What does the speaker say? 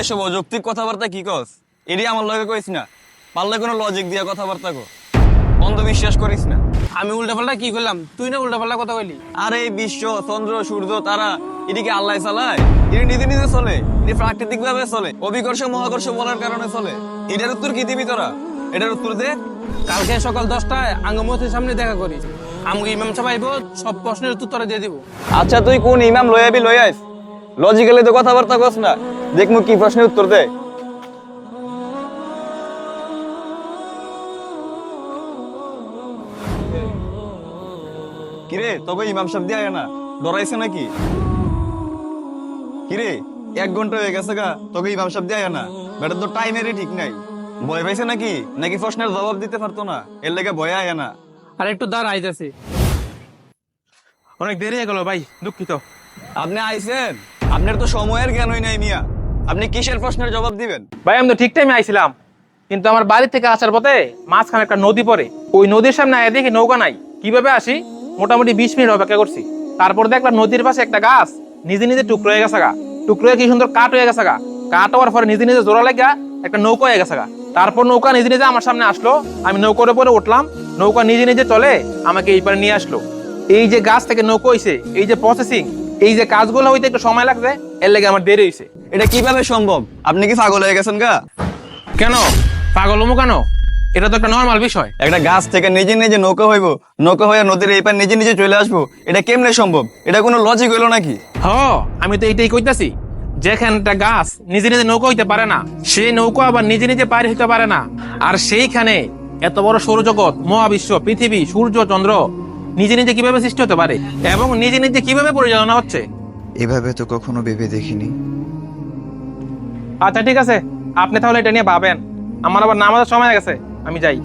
এসব অযৌক্তিক কথাবার্তা কি কস? এটি আমার লগে কইস না, পারলে কোনো লজিক দিয়া কথাবার্তা কো। অন্ধবিশ্বাস করিস না। আমি উল্টাপাল্টা কি করলাম? তুই না উল্টাপাল্টা কথা কইলি। আরে এই বিশ্ব, চন্দ্র, সূর্য, তারা এদিকে আল্লাহ চালায়? এটি নিজে নিজে চলে, এটি প্রাকৃতিক ভাবে চলে, অভিকর্ষ মহাকর্ষ বলার কারণে চলে। এটার উত্তর কি দিবি তোরা? এটার উত্তর দে। কালকে সকাল 10টায় আঙ্গমতির সামনে দেখা করিস। আমাকে ইমাম সাহেব আইব, সব প্রশ্নের উত্তর তোরা দিয়ে দিব। আচ্ছা তুই কোন ইমাম লয়াবি লই আইস? লজিক্যালি তো কথাবার্তা কস না, দেখমু কি প্রশ্নের উত্তর দে। কিরে তবে ইমাম সাহেব দিয়ে আয় না, ডরাইছে নাকি? কিরে 1 ঘন্টা হয়ে গেছে গা, তোকে ইমাম সাহেব দিয়ে আয় না? বেটার তো টাইমেরই ঠিক নাই। ভয় পাইছে নাকি, নাকি প্রশ্নের জবাব দিতে পারতো না এর লেগে ভয় আয় না? আর একটু দাঁড় আইতাছি। অনেক দেরি হয়ে গেল ভাই, দুঃখিত। আপনি আইছেন, আপনার তো সময়ের জ্ঞানই নাই মিয়া। আপনি কিসের প্রশ্নের জবাব দিবেন? ভাই আমি তো ঠিক টাইমে আইছিলাম, কিন্তু আমার বাড়ি থেকে আসার পথে মাঝখানে একটা নদী পড়ে। ওই নদীর সামনে আয় দেখি নৌকা নাই। কিভাবে আসি? মোটামুটি 20 মিনিট অপেক্ষা করছি। তারপর দেখলাম নদীর পাশে একটা গাছ নিজে নিজে টুকরো হয়ে গেছে গা। টুকরো হয়ে কি সুন্দর কাঠ হয়ে গেছে গা। কাঠ হওয়ার পরে নিজে নিজে জোড়া লাগা একটা নৌকা হয়ে গেছে গা। তারপর নৌকা নিজে নিজে আমার সামনে আসলো, আমি নৌকার উপরে উঠলাম। নৌকা নিজে নিজে চলে আমাকে এই পারে নিয়ে আসলো। এই যে গাছ থেকে নৌকা হইছে, এই যে প্রসেসিং, এই যে কাজগুলো হইতে একটু সময় লাগছে, এর লেগে আমার দেরি হইছে। এটা কিভাবে সম্ভব? আপনি কি পাগল হয়ে গেছেন গা? কেন পাগল হমু কেন? এটা তো একটা নর্মাল বিষয়। একটা গাছ থেকে নিজে নিজে নৌকা হইব, নৌকা হয়ে নদীর এই পার নিজে নিজে চলে আসবো, এটা কেমনে সম্ভব? এটা কোনো লজিক হইলো নাকি? হ, আমি তো এইটাই কইতাছি। যেখানে একটা গাছ নিজে নিজে নৌকা হইতে পারে না, সেই নৌকা আবার নিজে নিজে পার হইতে পারে না। আর সেইখানে এত বড় সৌরজগৎ, মহাবিশ্ব, পৃথিবী, সূর্য, চন্দ্র নিজে নিজে কিভাবে সৃষ্টি হতে পারে এবং নিজে নিজে কিভাবে পরিচালনা হচ্ছে? এভাবে তো কখনো ভেবে দেখিনি। আচ্ছা ঠিক আছে, আপনি তাহলে এটা নিয়ে ভাবেন। আমার আবার নামাজের সময় হয়ে গেছে, আমি যাই।